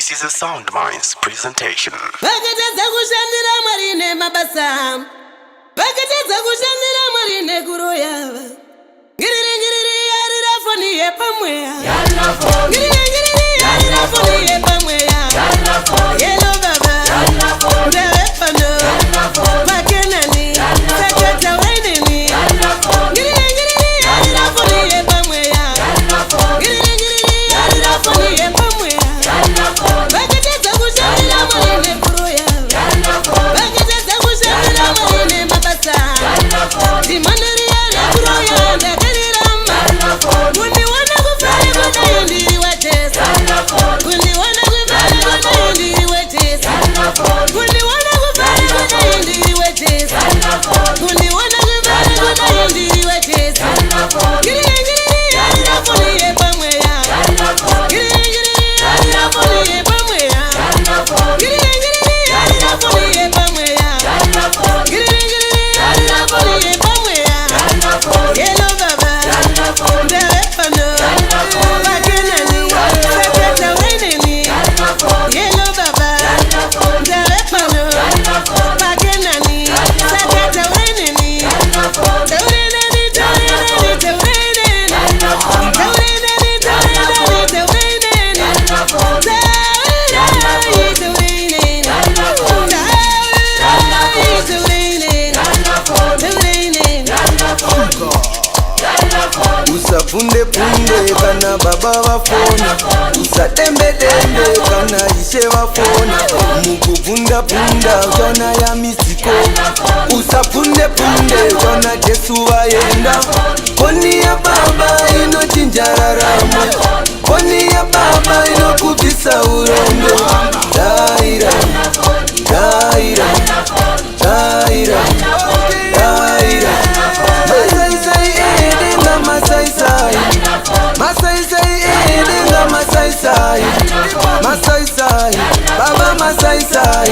This is a Soundminds presentation. Vakatadza kushandira Mwari mabasa, vakatadza kushandira Mwari kuroya. Ngiriri yarira foni yepamweya, ngiriri yarira foni yepamweya. Yelo baba, ndave pano, vakenani, sakata weneni. Ngiriri yarira foni yepamweya, ngiriri yarira foni yepamweya. Vakatadza kushandira Mwari kuroya, vakatadza kushandira Mwari mabasa. Dimandiri yare kuroya ndakarurama, kundiwana kufara kudai ndiri watesa, kundiwana kufara kudai ndiri watesa, kundiwana kufara kudai ndiri watesa, kundiwana kufara kudai ndiri watesa. Ngiriri yarira foni yepamweya, ngiriri yarira foni yepamweya, ngiriri yarira foni yepamweya, ngiriri yarira foni yepamweya. Yelo baba, ndave pano, vakenani, sakata weneni. Yelo baba, ndave pano, vakenani, sakata weneni. Taurenani, taurenani, taurenani. Taurenani, taurenani, taurenani. Taurenani, taurenani. Usapunde punde kana baba wafona, usatembe tembe kana ishe wafona. Mukuvunda punda jona ya misiko, usapunde punde jona Jesu waenda. Koni ya baba inochinjararama, koni ya baba inokubisa urombe. Daira, daira, daira, daira. Masai sai, Masai sai, edenga Masai sai, Masai sai, baba Masai sai,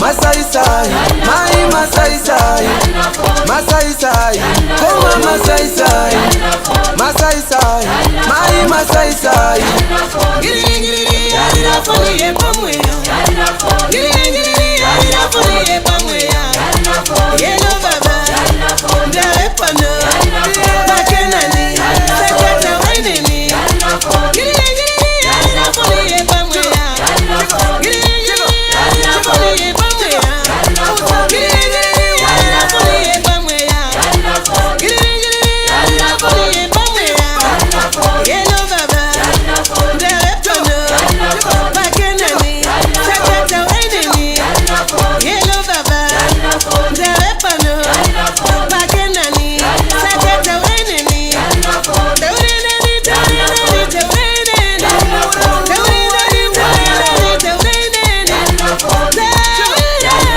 Masai sai, mai Masai sai, Masai sai, koma Masai sai, Masai sai, mai Masai sai. Ngiriri yarira foni yepamweya, ngiriri yarira foni yepamweya. Yelo baba, ndave pano, vakenani, sakata weneni. Ngiriri yarira foni yepamweya, ngiriri yarira foni yepamweya, ngiriri yarira foni yepamweya, ngiriri yarira foni yepamweya. Yelo baba, ndave pano, vakenani, sakata weneni. Yelo baba, ndave pano, vakenani, sakata weneni. Taurenani, taurenani, taurenani. Taurenani, taurenani, taurenani. Taurenani,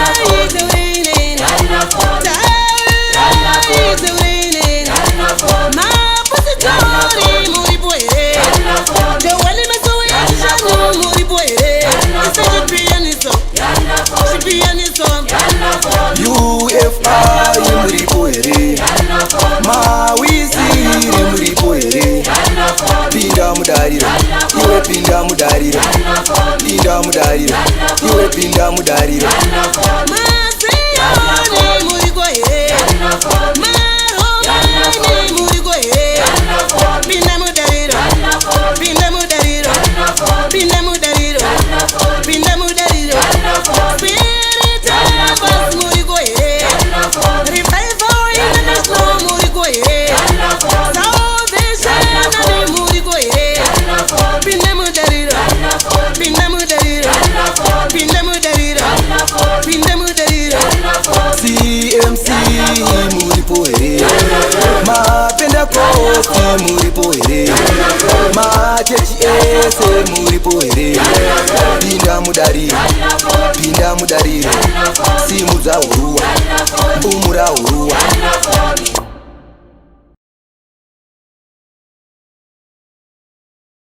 taurenani. Taurenani, taurenani. Mapositori muri boye, jawali masowe muri boye. Isaje pianiso, si pianiso. UFI muri boere, mawiziri muri boere. Pinda mudariro, iwe pinda mudariro, pinda mudariro, iwe pinda mudariro. Masiyoni muri boye, maromani muri boye. Pinda mudariro, pinda mudariro, pinda mudariro, pinda mudariro. Spirit of us muri boye, revival international muri boye, salvation ani muri boye. Pinda mudariro, pinda mudariro, pinda mudariro, pinda mudariro. CMC muri boere, mapenda kosi muri boere, machechi ese muri boere. Pinda mudariro, pinda mudariro, simu za urua, umura urua.